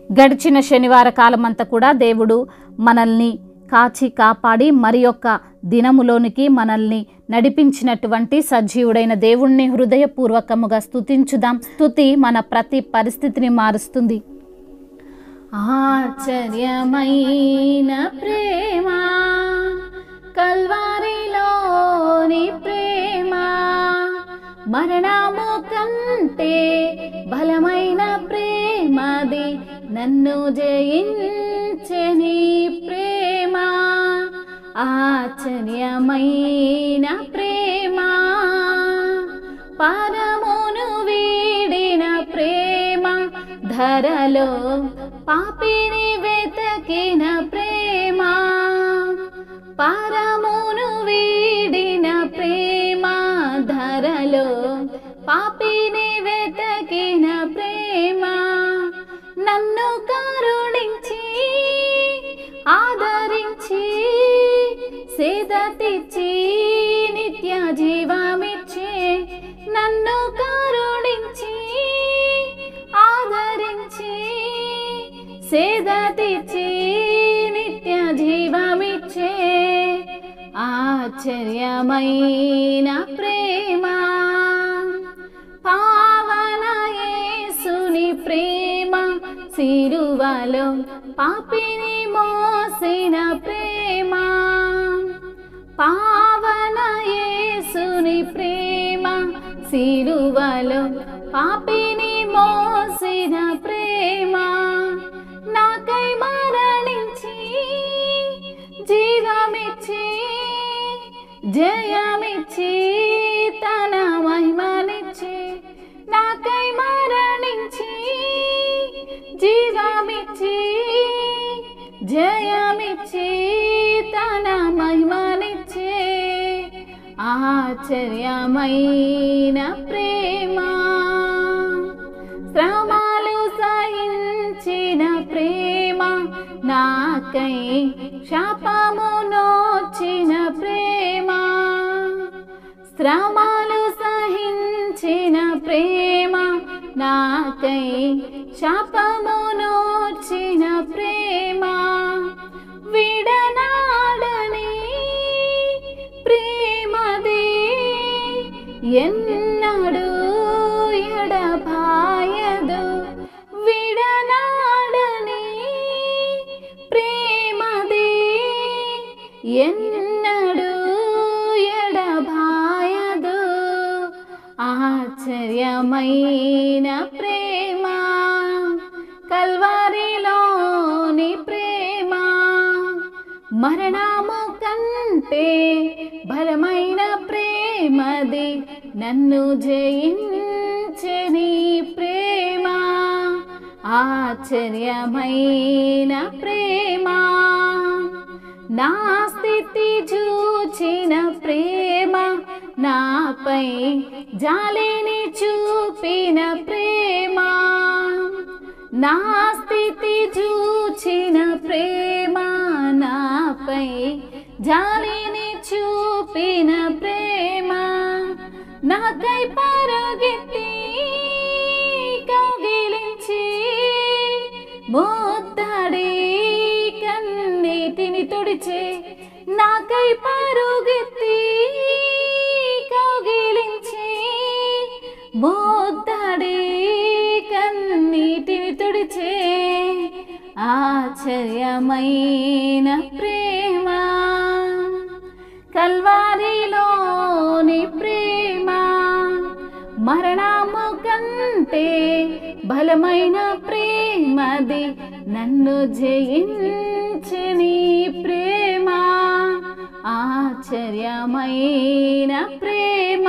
గడిచిన శనివార కాలమంతా కూడా దేవుడు మనల్ని కాచి కాపాడి మరి యొక్క దినములోనికి మనల్ని నడిపించినటువంటి సజీవుడైన దేవుణ్ణి హృదయపూర్వకముగా స్తుతించుదాం. స్తుతి మన ప్రతి పరిస్థితిని మారుస్తుంది. ఆశ్చర్యమైన ప్రేమ కల్వారిలోని ప్రేమ, మరణము కంటే బలమైన ప్రేమది, నన్ను జయించెని ప్రేమ. ఆశ్చర్యమైన ప్రేమ, పరమును వీడిన ప్రేమ, ధరలో పాపిని వెతకిన ప్రేమ, పరమును వీడిన ప్రేమ, ధరలో పాపిని వెతకిన ప్రేమ, నన్ను కరుణించి ఆదరించి సేదతిచ్చి నిత్య జీవమిచ్చే, నన్ను కరుణించి ఆదరించి సేదతిచ్చి నిత్య జీవమిచ్చే ఆశ్చర్యమైన ప్రేమ. పావన యేసుని ప్రేమ, సిలువలో పాపిని మోసిన ప్రేమ, పావన యేసుని ప్రేమ, సిలువలో పాపిని మోసిన ప్రేమ, నాకై మరణించి జీవమిచ్చి జయమిచ్చి తన మహిమనిచ్చి, నాకై మరణించి జీవమిచ్చి జయమిచ్చి తన మహిమనిచ్చి ఆశ్చర్యమైన ప్రేమ. శ్రమలు సహించిన ప్రేమ, నాకై శాపము నోచిన ప్రేమ, శ్రమలు సహించిన ప్రేమ, నాకై శాపము నోచిన ప్రేమ, విడనాడని ప్రేమది, ఎన్నడూ ఎడబాయదు, విడనాడని ప్రేమది, ఎన్నడూ ఎడబాయదు ఆశ్చర్యమైన ప్రేమ. కల్వారిలోని ప్రేమ, మరణము కంటే బలమైన ప్రేమది, నన్ను జయించెని ప్రేమ. ఆశ్చర్యమైన ప్రేమ, నా స్థితి చూచిన ప్రేమ, నాపై జాలిని చూపిన ప్రేమ, నా స్థితి చూచిన ప్రేమ, నాపై జాలిని చూపిన ప్రేమ, నాకై పరుగెత్తి కౌగిలించి ముద్దాడి కన్నీటిని తుడిచే, నాకై పరుగెత్తి కౌగిలించి ముద్దాడి కన్నీటిని తుడిచే ఆశ్చర్యమైన ప్రేమ. కల్వారిలోని ప్రేమ, మరణము కంటే బలమైన ప్రేమది, నన్ను జయించని ప్రేమ. ఆశ్చర్యమైన ప్రేమ.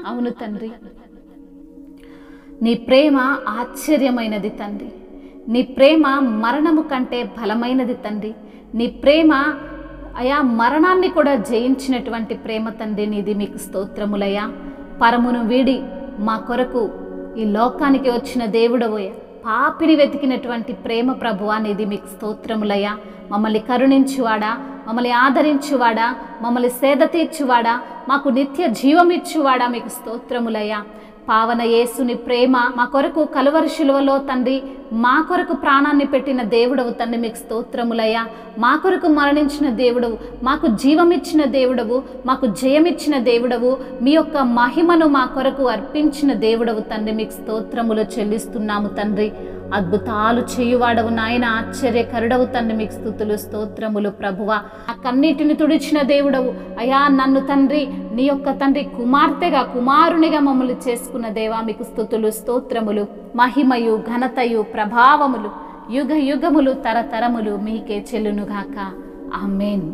అవును తండ్రి, నీ ప్రేమ ఆశ్చర్యమైనది తండ్రి, నీ ప్రేమ మరణము కంటే బలమైనది తండ్రి, నీ ప్రేమ అయా మరణాన్ని కూడా జయించినటువంటి ప్రేమ తండ్రి నీది. మీకు స్తోత్రములయ్యా. పరమును వీడి మా కొరకు ఈ లోకానికి వచ్చిన దేవుడవోయా, పాపిని వెతికినటువంటి ప్రేమ ప్రభువా నీది. మీకు స్తోత్రములయ్యా. మమ్మల్ని కరుణించువాడా, మమ్మల్ని ఆదరించువాడా, మమ్మల్ని సేద తీర్చువాడా, మాకు నిత్య జీవమిచ్చువాడా మీకు స్తోత్రములయ్యా. పావన యేసుని ప్రేమ మా కొరకు కలువరి శిలువలో తండ్రి మా కొరకు ప్రాణాన్ని పెట్టిన దేవుడవు తండ్రి మీకు స్తోత్రములయ్యా. మా కొరకు మరణించిన దేవుడవు, మాకు జీవమిచ్చిన దేవుడవు, మాకు జయమిచ్చిన దేవుడవు, మీ యొక్క మహిమను మా కొరకు అర్పించిన దేవుడవు తండ్రి మీకు స్తోత్రములు చెల్లిస్తున్నాము తండ్రి. అద్భుతాలు చేయువాడవు నాయన, ఆశ్చర్యకరుడవు తండ్రి మీకు స్తుతులు స్తోత్రములు ప్రభువా. ఆ కన్నీటిని తుడిచిన దేవుడవు అయా, నన్ను తండ్రి నీ యొక్క తండ్రి కుమార్తెగా కుమారునిగా మమ్మల్ని చేసుకున్న దేవా మీకు స్తుతులు స్తోత్రములు. మహిమయు ఘనతయు ప్రభావములు యుగ యుగములు తరతరములు మీకే చెల్లునుగాక. ఆమేన్.